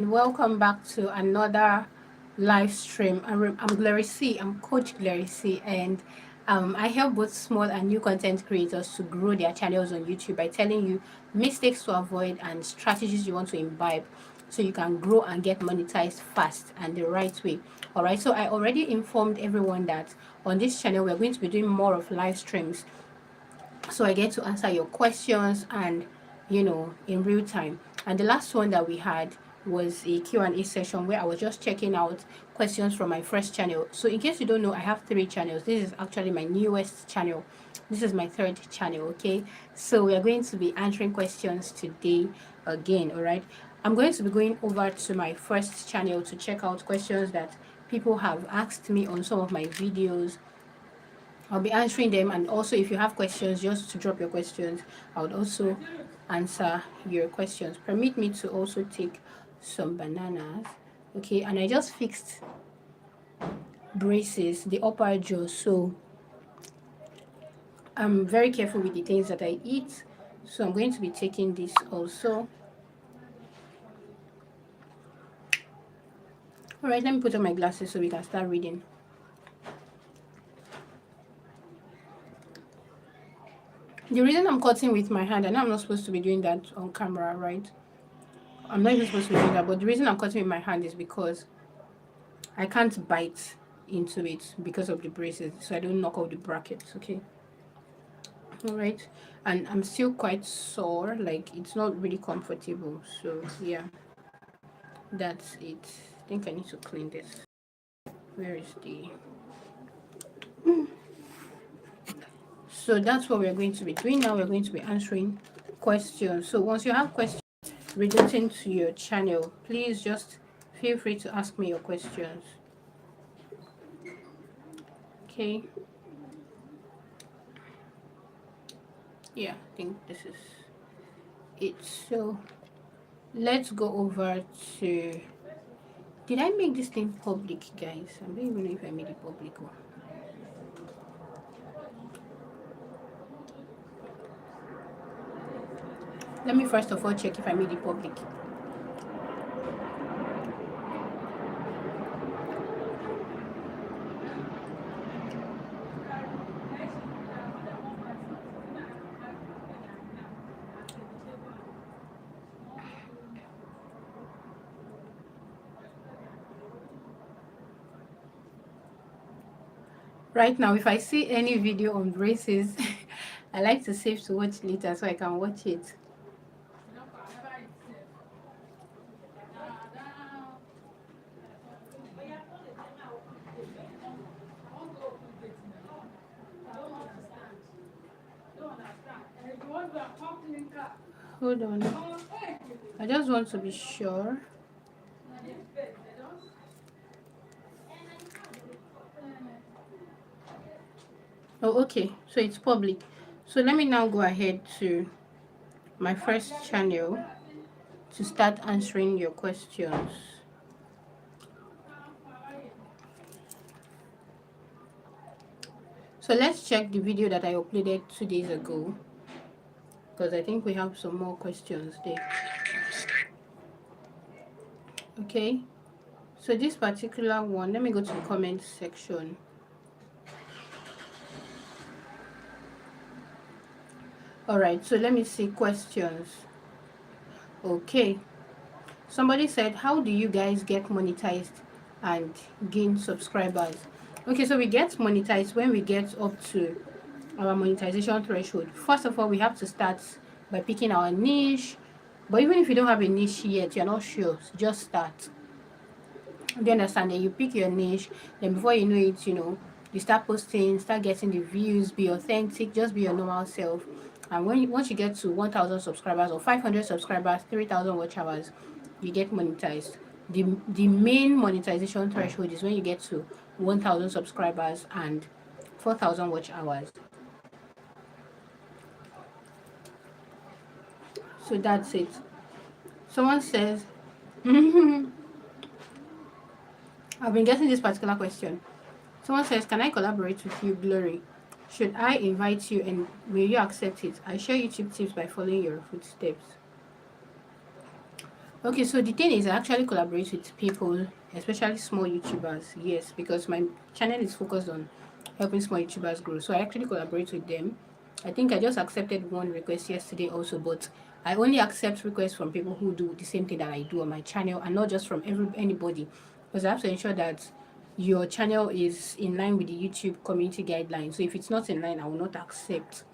Welcome back to another live stream. I'm 𝗲𝗲𝗊𝐶. I'm Coach 𝗲𝗲𝗊𝐶, and I help both small and new content creators to grow their channels on YouTube by telling you mistakes to avoid and strategies you want to imbibe so you can grow and get monetized fast and the right way. All right, so I already informed everyone that on this channel we're going to be doing more of live streams, so I get to answer your questions and in real time. And the last one that we had was a Q&A session where I was just checking out questions from my first channel. So in case you don't know, I have 3 channels. This is actually my newest channel. This is my 3rd channel. Okay, so we are going to be answering questions today again. All right, I'm going to be going over to my first channel to check out questions that people have asked me on some of my videos. I'll be answering them, and also if you have questions, just to drop your questions. I would also answer your questions. Permit me to also take some bananas. Okay, and I just fixed braces, the upper jaw, so I'm very careful with the things that I eat, so I'm going to be taking this also. All right, let me put on my glasses so we can start reading. The reason I'm cutting with my hand, and I'm not supposed to be doing that on camera, right? I'm not even supposed to be doing that, but the reason I'm cutting with my hand is because I can't bite into it because of the braces, so I don't knock out the brackets. Okay, all right, and I'm still quite sore, like it's not really comfortable, so yeah, that's it. I think I need to clean this. Where is the So that's what we're going to be doing now. We're going to be answering questions. So once you have questions relating to your channel, please just feel free to ask me your questions. Okay. Yeah, I think this is it. So let's go over to... Did I make this thing public, guys? I don't even know if I made it public. Let me first of all check if I made it public. Right now, if I see any video on braces, I like to save to watch later so I can watch it. Hold on, I just want to be sure. Oh, okay, so it's public. So let me now go ahead to my first channel to start answering your questions. So let's check the video that I uploaded 2 days ago, because I think we have some more questions there. Okay, so this particular one, let me go to the comment section. All right, so let me see questions. Okay, somebody said, how do you guys get monetized and gain subscribers? Okay, so we get monetized when we get up to our monetization threshold. First of all, we have to start by picking our niche, but even if you don't have a niche yet, you're not sure, so just start. Do you understand? Then you pick your niche, then before you know it, you start posting, start getting the views, be authentic, just be your normal self. And once you get to 1,000 subscribers or 500 subscribers, 3,000 watch hours, you get monetized. The main monetization threshold is when you get to 1,000 subscribers and 4,000 watch hours. So that's it. Someone says, I've been getting this particular question. Someone says, can I collaborate with you, Glory? Should I invite you and will you accept it? I share YouTube tips by following your footsteps. Okay, so the thing is, I actually collaborate with people, especially small YouTubers. Yes, because my channel is focused on helping small YouTubers grow. So I actually collaborate with them. I think I just accepted one request yesterday also, but I only accept requests from people who do the same thing that I do on my channel, and not just from anybody, because I have to ensure that your channel is in line with the YouTube community guidelines. So if it's not in line, I will not accept.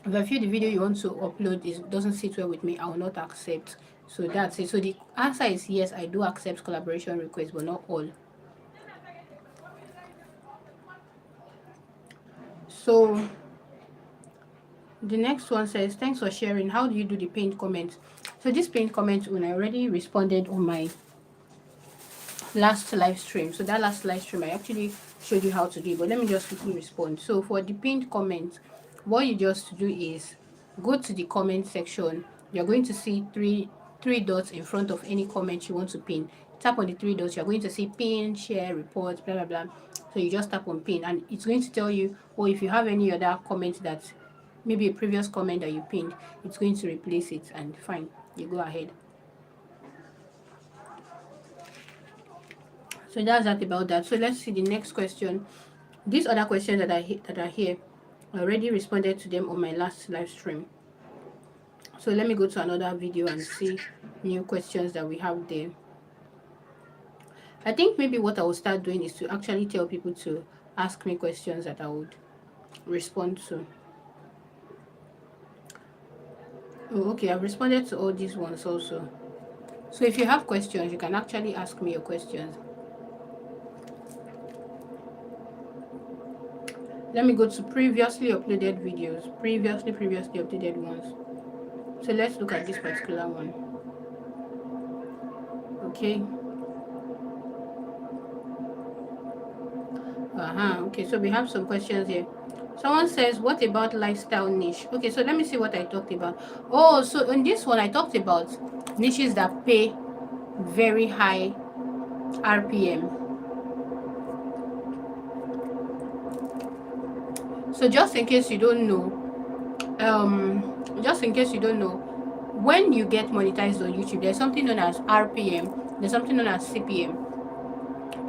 If I feel the video you want to upload doesn't sit well with me, I will not accept. So that's it. So the answer is yes, I do accept collaboration requests, but not all. So the next one says, thanks for sharing. How do you do the pinned comments? So this pinned comment, when I already responded on my last live stream. So that last live stream, I actually showed you how to do it, but let me just quickly respond. So for the pinned comment, what you just do is go to the comment section. You're going to see three dots in front of any comment you want to pin. Tap on the three dots. You're going to see pin, share, report, blah blah blah. So you just tap on pin, and it's going to tell you, or if you have any other comment that maybe a previous comment that you pinned, it's going to replace it, and fine, you go ahead. So that's that about that. So let's see the next question. These other questions that are here, I already responded to them on my last live stream. So let me go to another video and see new questions that we have there. I think maybe what I will start doing is to actually tell people to ask me questions that I would respond to. Oh, okay, I've responded to all these ones also. So if you have questions, you can actually ask me your questions. Let me go to previously uploaded videos, previously uploaded ones. So let's look at this particular one. Okay. Okay, so we have some questions here. Someone says, what about lifestyle niche? Okay, so let me see what I talked about. Oh, so in this one I talked about niches that pay very high RPM. So just in case you don't know, when you get monetized on YouTube, there's something known as RPM, there's something known as CPM.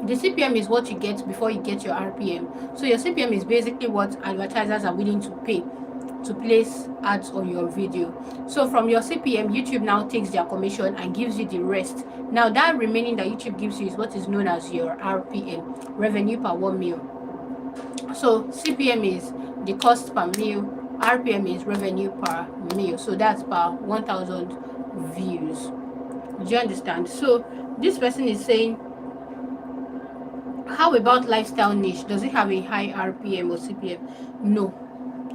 The CPM is what you get before you get your RPM. So your CPM is basically what advertisers are willing to pay to place ads on your video. So from your CPM, YouTube now takes their commission and gives you the rest. Now that remaining that YouTube gives you is what is known as your RPM, revenue per 1 mil. So CPM is the cost per mil, RPM is revenue per mil. So that's per 1,000 views. Do you understand? So this person is saying, how about lifestyle niche? Does it have a high RPM or CPM? No.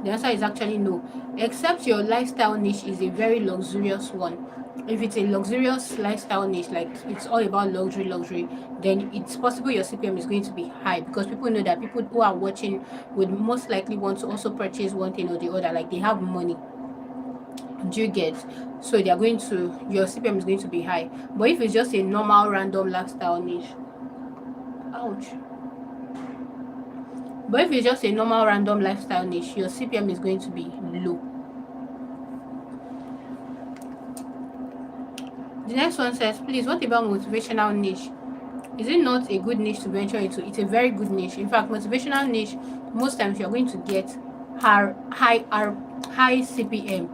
The answer is actually no. Except your lifestyle niche is a very luxurious one. If it's a luxurious lifestyle niche, like it's all about luxury, then it's possible your CPM is going to be high, because people know that people who are watching would most likely want to also purchase one thing or the other, like they have money. Do you get? So they are going to, your CPM is going to be high. But if it's just a normal random lifestyle niche, ouch. But if it's just a normal random lifestyle niche, your CPM is going to be low. The next one says, please, what about motivational niche? Is it not a good niche to venture into? It's a very good niche. In fact, motivational niche, most times you're going to get high CPM,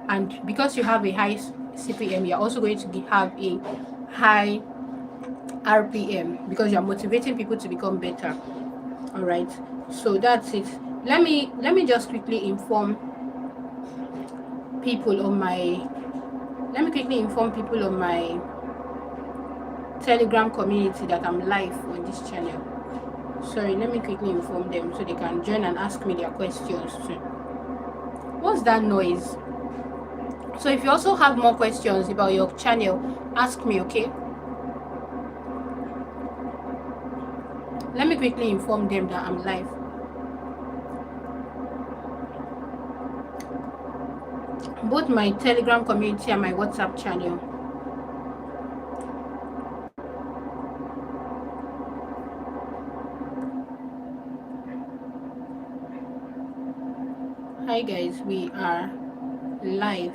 and because you have a high CPM, you're also going to have a high RPM, because you're motivating people to become better. All right, so that's it. Let me just quickly inform people on my Telegram community that I'm live on this channel. Sorry, let me quickly inform them so they can join and ask me their questions too. What's that noise? So if you also have more questions about your channel, ask me, okay? Let me quickly inform them that I'm live. Both my Telegram community and my WhatsApp channel. Hi guys, we are live.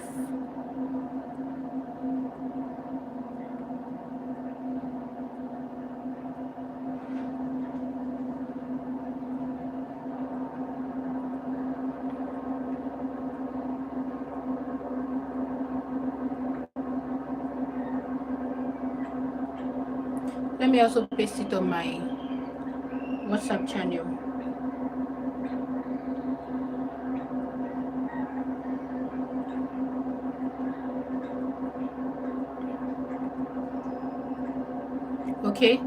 Let me also paste it on my WhatsApp channel. Okay,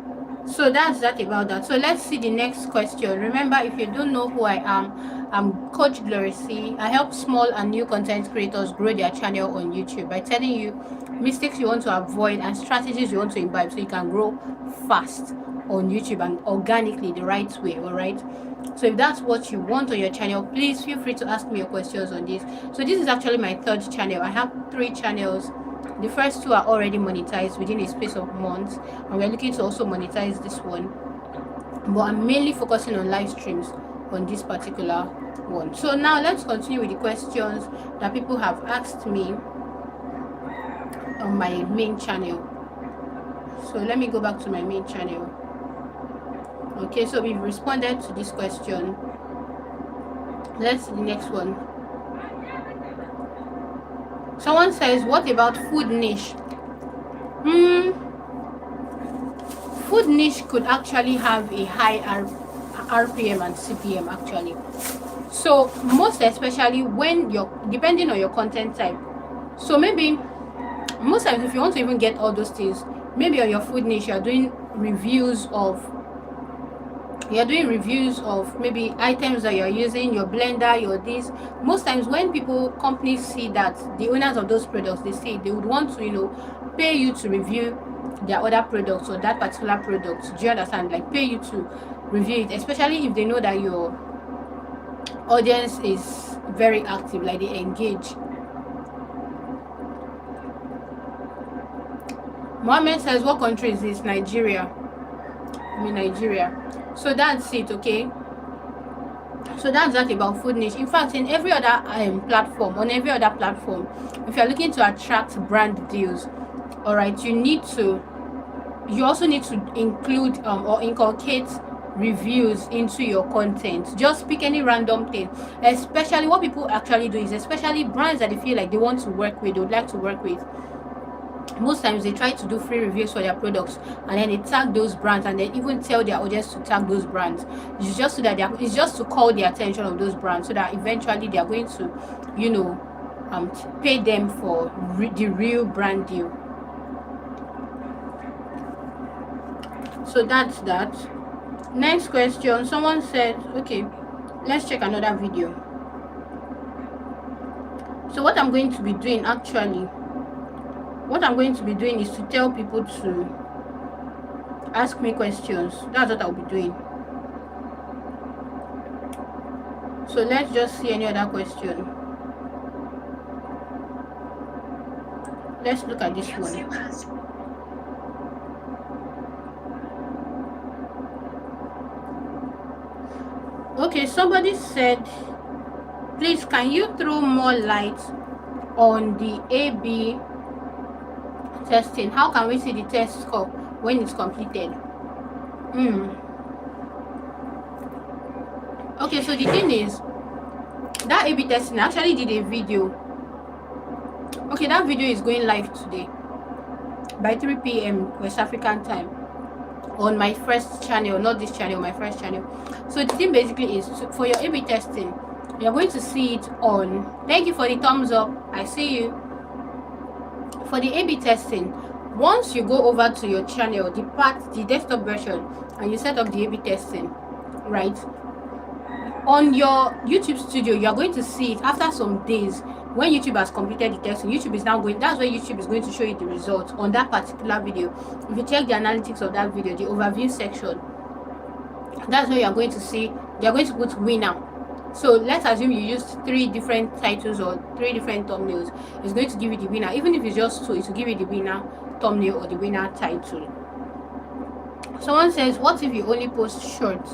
so that's that about that. So let's see the next question. Remember, if you don't know who I am, I'm Coach 𝗫𝗲𝗊. I help small and new content creators grow their channel on YouTube by telling you mistakes you want to avoid and strategies you want to imbibe so you can grow fast on YouTube and organically the right way. All right, so if that's what you want on your channel, please feel free to ask me your questions on this. So this is actually my third channel. I have 3 channels. The first 2 are already monetized within a space of months, and we're looking to also monetize this one, but I'm mainly focusing on live streams on this particular one. So now let's continue with the questions that people have asked me on my main channel. So let me go back to my main channel. Okay, so we've responded to this question. Let's see the next one. Someone says, what about food niche? Food niche could actually have a high RPM and CPM actually. So most especially when you're depending on your content type. So maybe most times if you want to even get all those things, maybe on your food niche you're doing reviews of maybe items that you're using, your blender, your this. Most times when companies see that the owners of those products, they would want to, you know, pay you to review their other products or that particular product. Do you understand? Like pay you to review it, especially if they know that your audience is very active, like they engage. Mohammed says, what country is this? Nigeria. I mean Nigeria. So that's it. Okay, so that's that about food niche. In fact, in every other platform, if you're looking to attract brand deals, all right, you also need to include or inculcate reviews into your content. Just pick any random thing. Especially what people actually do is, especially brands that they feel like they want to work with, they would like to work with, most times they try to do free reviews for their products, and then they tag those brands, and they even tell their audience to tag those brands. It's just so that it's just to call the attention of those brands, so that eventually they are going to, you know, pay them for the real brand deal. So that's that. Next question. Someone said, okay, let's check another video. So what I'm going to be doing actually, is to tell people to ask me questions. That's what I'll be doing. So let's just see any other question. Let's look at this one. Okay, somebody said, please can you throw more light on the A/B testing? How can we see the test score when it's completed? Okay, so the thing is that A/B testing, I actually did a video. Okay, that video is going live today by 3 p.m. West African time on my first channel, not this channel, my first channel. So the thing basically is, for your A/B testing, you're going to see it on, thank you for the thumbs up, I see you. For the A/B testing, once you go over to your channel, the desktop version, and you set up the A/B testing, right, on your YouTube studio, you are going to see it after some days. When YouTube has completed the testing, YouTube is now going, that's where YouTube is going to show you the results on that particular video. If you check the analytics of that video, the overview section, that's where you are going to see, they are going to put winner. So let's assume you used 3 different titles or 3 different thumbnails. It's going to give you the winner. Even if it's just 2, it will give you the winner thumbnail or the winner title. Someone says, what if you only post shorts?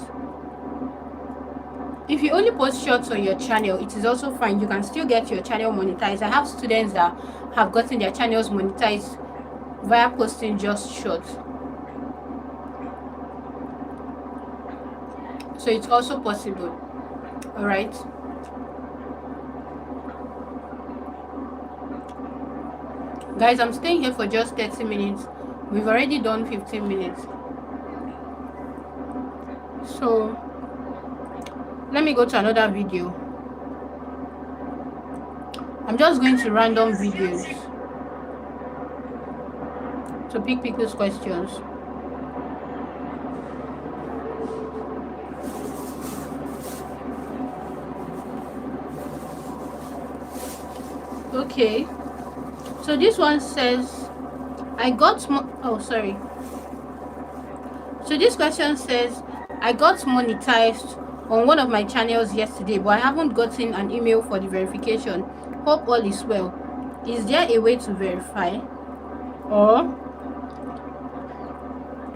If you only post shorts on your channel, it is also fine. You can still get your channel monetized. I have students that have gotten their channels monetized via posting just shorts. So it's also possible. All right. Guys, I'm staying here for just 30 minutes. We've already done 15 minutes. So let me go to another video. I'm just going to random videos to pick people's questions. Okay, so this one says so this question says, I got monetized on one of my channels yesterday, but I haven't gotten an email for the verification. Hope all is well. Is there a way to verify, or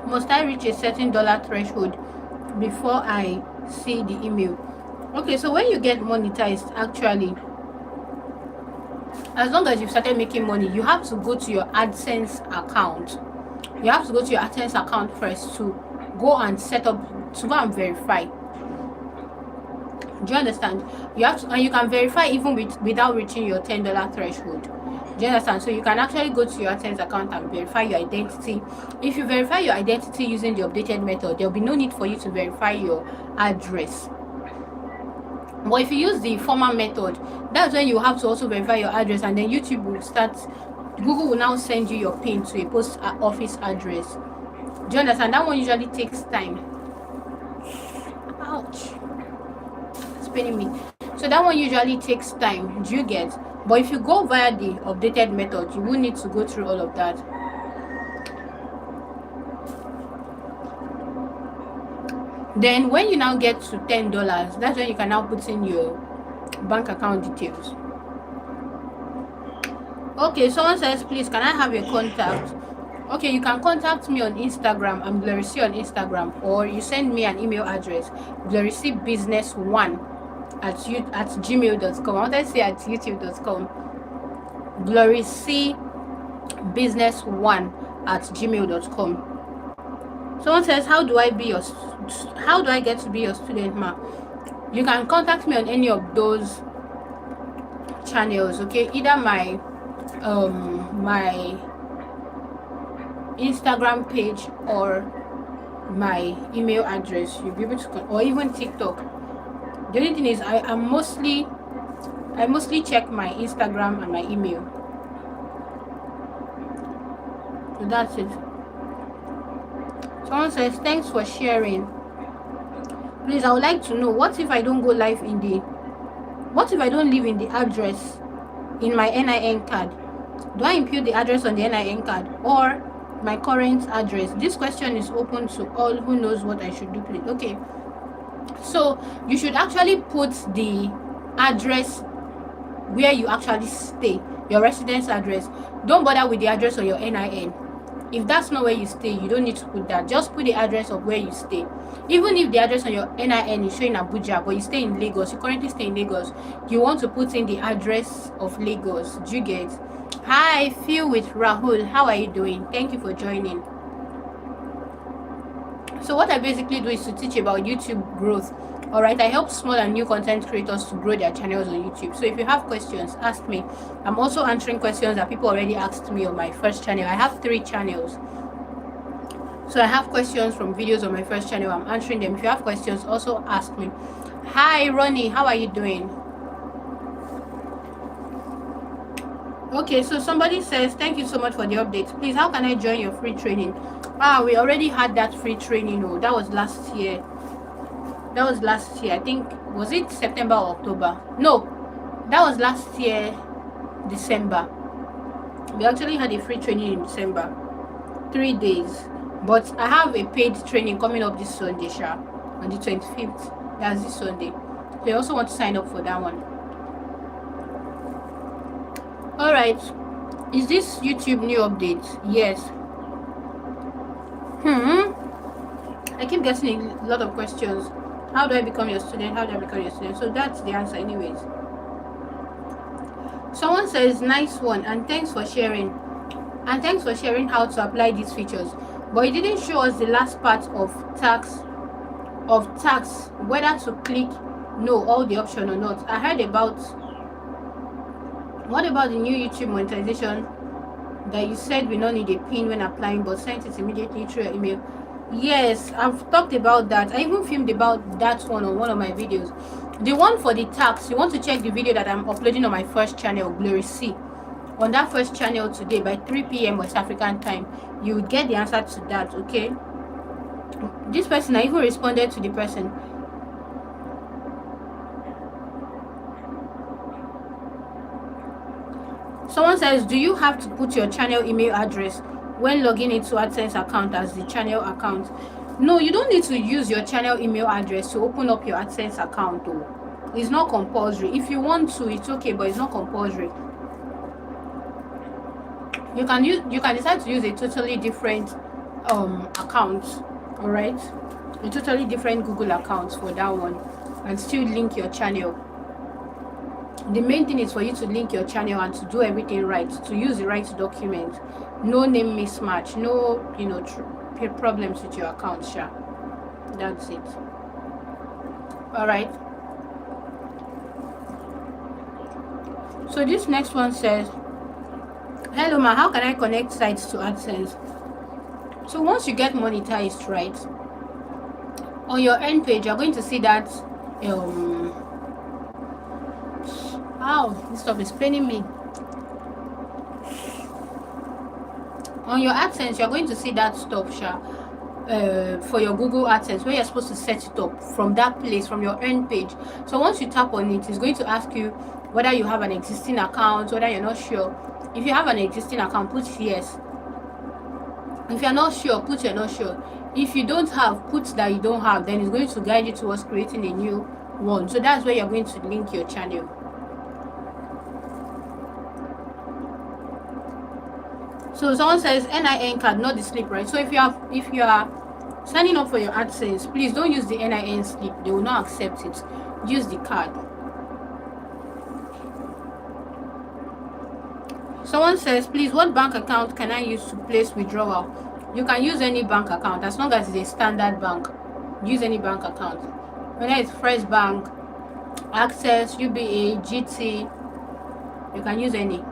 must I reach a certain dollar threshold before I see the email? Okay, so when you get monetized, actually, as long as you've started making money, you have to go to your AdSense account. You have to go to your AdSense account first to go and set up, to go and verify. Do you understand? You have to, and you can verify even without reaching your $10 threshold. Do you understand? So you can actually go to your AdSense account and verify your identity. If you verify your identity using the updated method, there will be no need for you to verify your address. But if you use the former method, that's when you have to also verify your address, and then YouTube will start, Google will now send you your PIN to a post office address. Do you understand? That one usually takes time. Ouch, it's paining me. So that one usually takes time. Do you get? But if you go via the updated method, you won't need to go through all of that. Then when you now get to $10, that's when you can now put in your bank account details. Okay, someone says, please, can I have your contact? Okay, you can contact me on Instagram. I'm 𝗲𝗵𝗂 on Instagram, or you send me an email address, 𝗲𝗵𝐵usiness1@gmail.com. I want to say at youtube.com. 𝗲𝗵𝐵usiness1@gmail.com. Someone says, how do I get to be your student, ma? You can contact me on any of those channels, okay? Either my my Instagram page or my email address. You'll be able to, or even TikTok. The only thing is, I mostly check my Instagram and my email. So that's it. Someone says, thanks for sharing. Please, I would like to know, what if I don't go live in the, what if I don't live in the address in my NIN card? Do I impute the address on the NIN card or my current address? This question is open to all who knows what I should do, please. Okay, so you should actually put the address where you actually stay, your residence address. Don't bother with the address on your NIN. If that's not where you stay, you don't need to put that. Just put the address of where you stay. Even if the address on your NIN is showing Abuja, but you stay in Lagos, you currently stay in Lagos, you want to put in the address of Lagos. Do you get? Hi, Feel with Rahul. How are you doing? Thank you for joining. So what I basically do is to teach about YouTube growth. Alright, I help small and new content creators to grow their channels on YouTube. So if you have questions, ask me. I'm also answering questions that people already asked me on my first channel. I have 3 channels. So I have questions from videos on my first channel. I'm answering them. If you have questions, also ask me. Hi, Ronnie. How are you doing? Okay, so somebody says, thank you so much for the update. Please, how can I join your free training? We already had that free training. Oh, that was last year. That was last year. I think, was it September or October? No, that was last year, December. We actually had a free training in December, 3 days. But I have a paid training coming up this Sunday, on the 25th. That's this Sunday. So you also want to sign up for that one. Alright, is this YouTube new update? Yes. I keep getting a lot of questions. How do I become your student? How do I become your student? So that's the answer anyways. Someone says, nice one, and thanks for sharing. And thanks for sharing how to apply these features. But it didn't show us the last part of tax, whether to click no all the option or not. I heard about, what about the new YouTube monetization that you said we don't need a PIN when applying, but sent it immediately through your email? Yes, I've talked about that. I even filmed about that one on one of my videos. The one for the tax, you want to check the video that I'm uploading on my first channel, 𝗫𝗲𝗄𝐶. On that first channel today by 3 p.m. West African time, you would get the answer to that, okay? This person, I even responded to the person. Someone says, do you have to put your channel email address when logging into AdSense account as the channel account? No, you don't need to use your channel email address to open up your AdSense account though. It's not compulsory. If you want to, it's okay, but it's not compulsory. You can decide to use a totally different account, all right? A totally different Google account for that one, and still link your channel. The main thing is for you to link your channel and to do everything right, to use the right document, no name mismatch, no problems with your account. Sure, that's it. All right, so this next one says, hello ma, how can I connect sites to AdSense? So once you get monetized, right, on your end page you're going to see that this stuff is paining me. On your AdSense, you're going to see that stuff, for your Google AdSense, where you're supposed to set it up from that place, from your earn page. So once you tap on it, it's going to ask you whether you have an existing account, whether you're not sure. If you have an existing account, put yes. If you're not sure, put you're not sure. If you don't have, put that you don't have. Then it's going to guide you towards creating a new one. So that's where you're going to link your channel. So someone says NIN card, not the slip, right? So if you are signing up for your AdSense, please don't use the NIN slip. They will not accept it. Use the card. Someone says, please, what bank account can I use to place withdrawal? You can use any bank account as long as it's a standard bank. Use any bank account, whether it's First Bank, Access, UBA, GT. You can use any.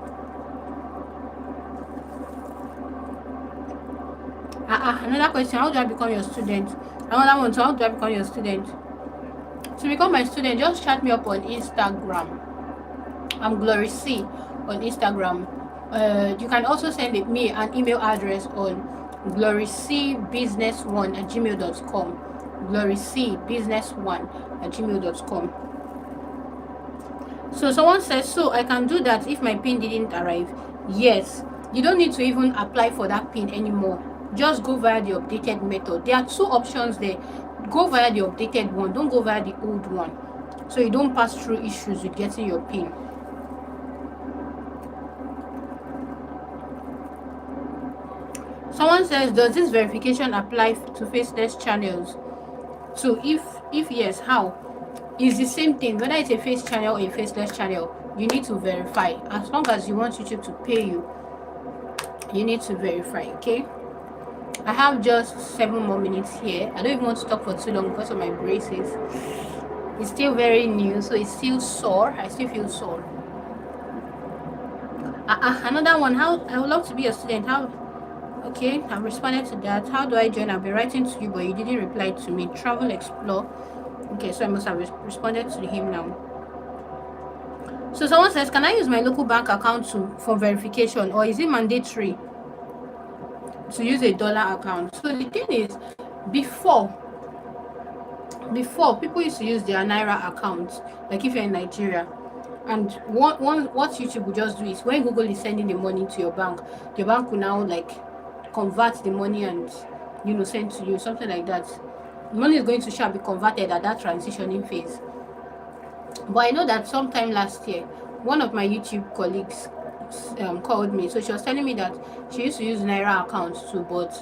Another question, how do I become your student? Another one, so how do I become your student? To become my student, just chat me up on Instagram. I'm 𝗫𝗲𝗄𝐶 on Instagram. You can also send me an email address on 𝗫𝗲𝗄𝐵usiness1@gmail.com. 𝗫𝗲𝗄𝐵usiness1@gmail.com. So someone says, so I can do that if my PIN didn't arrive? Yes, you don't need to even apply for that PIN anymore. Just go via the updated method. There are two options there. Go via the updated one, don't go via the old one, so you don't pass through issues with getting your PIN. Someone says, does this verification apply to faceless channels? So if yes, how? It's the same thing, whether it's a face channel or a faceless channel. You need to verify. As long as you want YouTube to pay you, you need to verify. Okay, I have just 7 more minutes here. I don't even want to talk for too long because of my braces. It's still very new, so it's still sore. I still feel sore. Another one, how I would love to be a student. How? Okay, I've responded to that. How do I join? I've been writing to you, but you didn't reply to me. Travel Explore. Okay, so I must have responded to him now. So someone says, can I use my local bank account for verification, or is it mandatory to use a dollar account? So the thing is, before people used to use their Naira accounts, like if you're in Nigeria, and what YouTube will just do is, when Google is sending the money to your bank will now like convert the money and send to you, something like that. Money is going to be converted at that transitioning phase. But I know that sometime last year, one of my YouTube colleagues called me. So she was telling me that she used to use Naira accounts too, but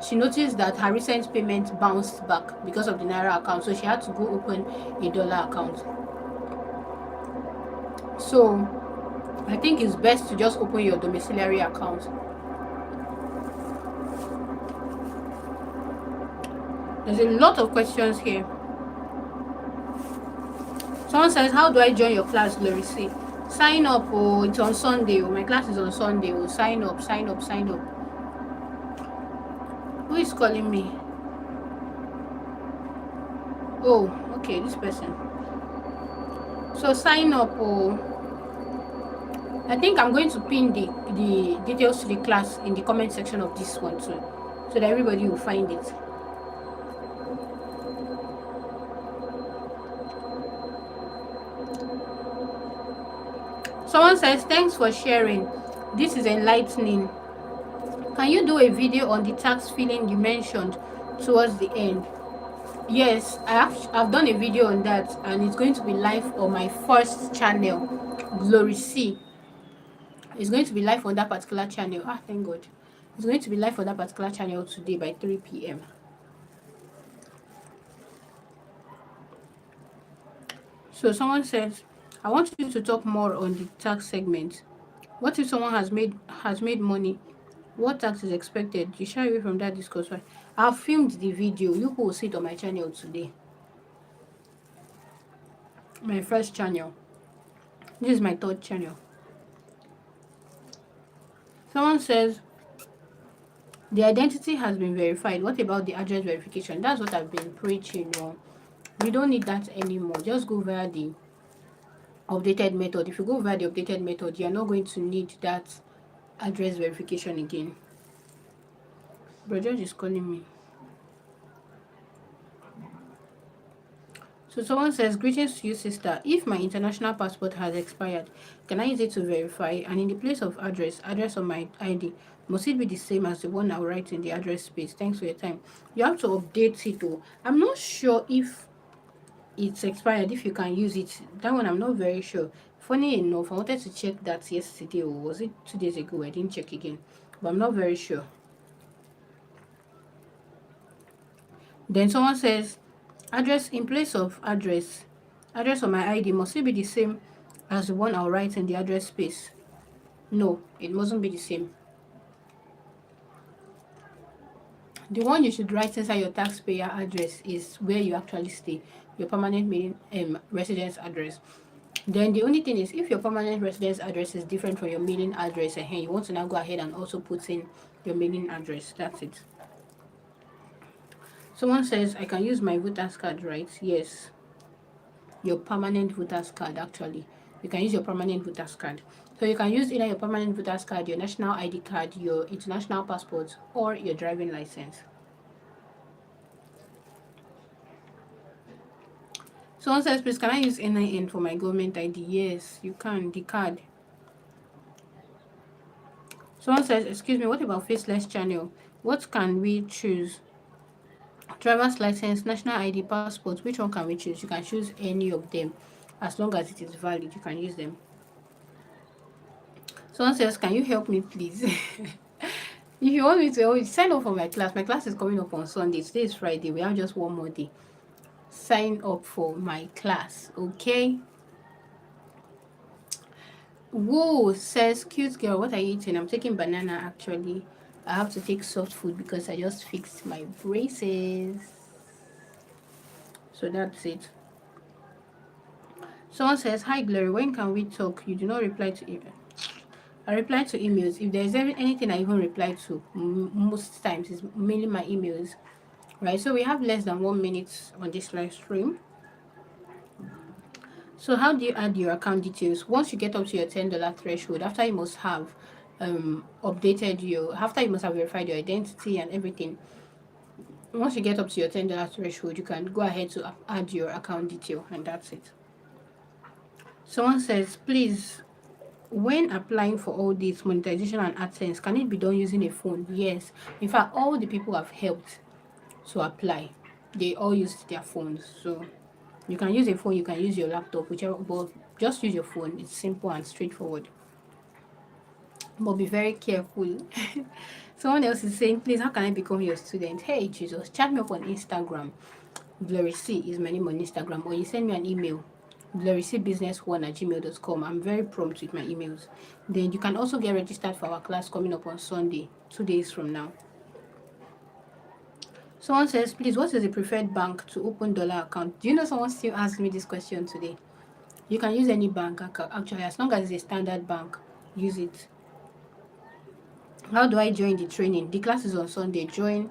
she noticed that her recent payment bounced back because of the Naira account, so she had to go open a dollar account. So I think it's best to just open your domiciliary account. There's a lot of questions here. Someone says, how do I join your class, 𝗫𝗲𝗄𝐶? Sign up. Oh, it's on Sunday. Oh, my class is on Sunday. Oh, sign up. Who is calling me? Oh, okay, this person. So sign up. Oh, I think I'm going to pin the details to the class in the comment section of this one too, so that everybody will find it. Someone says, thanks for sharing. This is enlightening. Can you do a video on the tax filing you mentioned towards the end? Yes, I've done a video on that, and it's going to be live on my first channel, 𝗫𝗏𝗔. It's going to be live on that particular channel. Ah, thank God. It's going to be live on that particular channel today by 3 p.m. So someone says, I want you to talk more on the tax segment. What if someone has made money? What tax is expected? You shy away from that discourse. I've filmed the video. You will see it on my channel today. My first channel. This is my third channel. Someone says, the identity has been verified. What about the address verification? That's what I've been preaching. We don't need that anymore. Just go via the updated method. If you go via the updated method, you're not going to need that address verification again. Bro, George is calling me. So someone says, greetings to you, sister. If my international passport has expired, can I use it to verify? And in the place of address on my ID, must it be the same as the one I'll write in the address space? Thanks for your time. You have to update it though. I'm not sure if it's expired, if you can use it. That one I'm not very sure. Funny enough, I wanted to check that yesterday, or was it 2 days ago? I didn't check again, but I'm not very sure. Then someone says, address in place of address on my ID, must it be the same as the one I'll write in the address space? No, it mustn't be the same. The one you should write inside your taxpayer address is where you actually stay, your permanent residence address. Then the only thing is, if your permanent residence address is different from your mailing address, and you want to now go ahead and also put in your mailing address. That's it. Someone says, I can use my voter's card, right? Yes. Your permanent voter's card, actually. You can use your permanent voter's card. So you can use either your permanent voter's card, your national ID card, your international passport, or your driving license. Someone says, please, can I use NIN for my government ID? Yes, you can, the card. Someone says, excuse me, what about faceless channel? What can we choose? Driver's license, national ID, passport, which one can we choose? You can choose any of them. As long as it is valid, you can use them. Someone says, can you help me, please? If you want me to, sign up for my class. My class is coming up on Sunday. Today is Friday. We have just one more day. Sign up for my class, okay? Whoa, says, cute girl, what are you eating? I'm taking banana, actually. I have to take soft food because I just fixed my braces. So that's it. Someone says, hi Glory, when can we talk? You do not reply to email. I reply to emails. If there's anything I even reply to, most times it's mainly my emails, right? So we have less than 1 minute on this live stream. So how do you add your account details? Once you get up to your $10 threshold, after you must have after you must have verified your identity and everything, once you get up to your $10 threshold, you can go ahead to add your account detail, and that's it. Someone says, please, when applying for all this monetization and AdSense, can it be done using a phone? Yes. In fact, all the people I've helped to apply, they all used their phones. So you can use a phone, you can use your laptop, whichever, but just use your phone. It's simple and straightforward. But be very careful. Someone else is saying, please, how can I become your student? Hey, Jesus, chat me up on Instagram. 𝗫𝗏𝗔 is my name on Instagram. Or you send me an email, 𝗫𝗏𝗔business1@gmail.com. I'm very prompt with my emails. Then you can also get registered for our class coming up on Sunday, 2 days from now. Someone says, please, what is the preferred bank to open dollar account? Do you know someone still asked me this question today? You can use any bank, actually, as long as it's a standard bank, use it. How do I join the training? The class is on Sunday. Join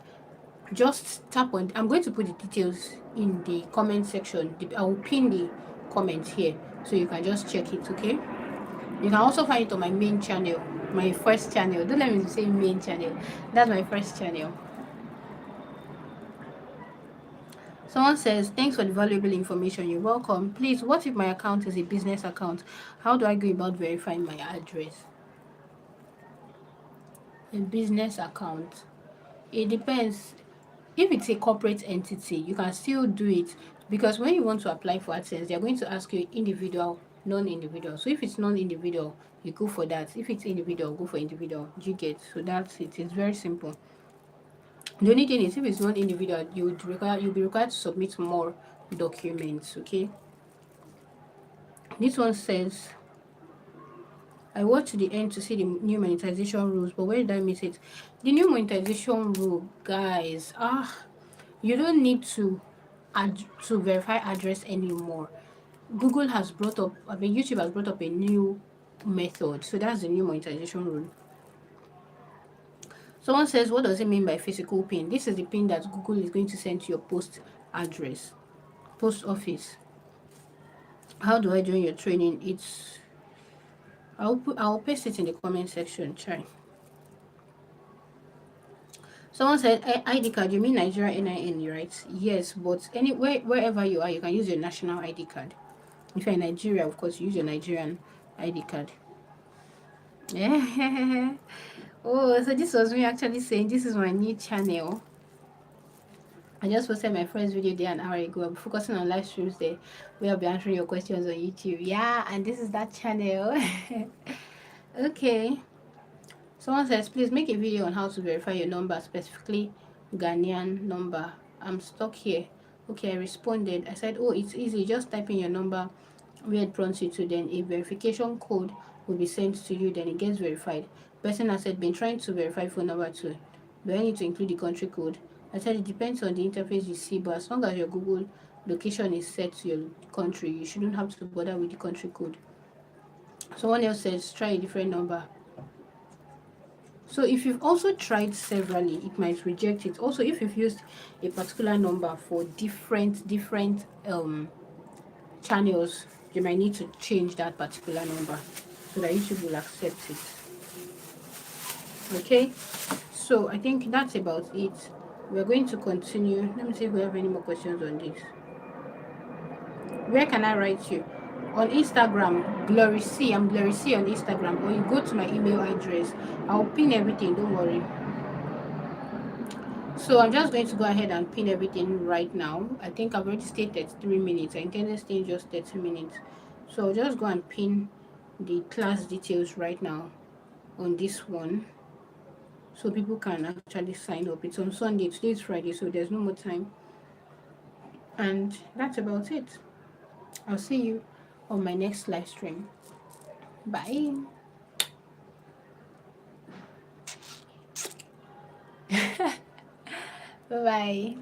just tap on, I'm going to put the details in the comment section. I will pin the comment here so you can just check it. Okay, you can also find it on my main channel, my first channel. Don't let me say main channel, that's my first channel. Someone says, thanks for the valuable information. You're welcome. Please, what if my account is a business account? How do I go about verifying my address? A business account, it depends. If it's a corporate entity, you can still do it, because when you want to apply for AdSense, they're going to ask you individual, non-individual. So if it's non-individual, you go for that. If it's individual, go for individual. Do you get? So that's it. It's very simple. The only thing is, if it's non-individual, you'll be required to submit more documents. Okay, this one says, I watched to the end to see the new monetization rules, but where did I miss it? The new monetization rule, guys, you don't need to verify address anymore. Google has brought up, YouTube has brought up a new method. So that's the new monetization rule. Someone says, what does it mean by physical pin? This is the pin that Google is going to send to your post address, post office. How do I join your training? I'll paste it in the comment section. Try. Someone said, ID card, you mean Nigeria NIN, right? Yes, but wherever you are, you can use your national ID card. If you're in Nigeria, of course, you use your Nigerian ID card. Yeah. Oh, so this was me actually saying this is my new channel. I just posted my first video there an hour ago. I'm focusing on live streams there where I'll be answering your questions on YouTube. Yeah, and this is that channel. Okay. Someone says, please make a video on how to verify your number, specifically Ghanaian number. I'm stuck here. Okay, I responded. I said, oh, it's easy. Just type in your number where it prompts you to, then a verification code will be sent to you, then it gets verified. Person has said, been trying to verify phone number too. Do I need to include the country code? I said, it depends on the interface you see, but as long as your Google location is set to your country, you shouldn't have to bother with the country code. Someone else says, try a different number. So if you've also tried severally, it might reject it. Also, if you've used a particular number for different channels, you might need to change that particular number so that YouTube will accept it. Okay, so I think that's about it. We're going to continue. Let me see if we have any more questions on this. Where can I write you? On Instagram, 𝗫𝗲𝗃. I'm 𝗫𝗲𝗃 on Instagram, or you go to my email address. I'll pin everything, don't worry. So I'm just going to go ahead and pin everything right now. I think I've already stayed 33 minutes. I intended staying just 30 minutes. So I'll just go and pin the class details right now on this one, so people can actually sign up. It's on Sunday. Today is Friday, so there's no more time. And that's about it. I'll see you on my next live stream. Bye. Bye-bye.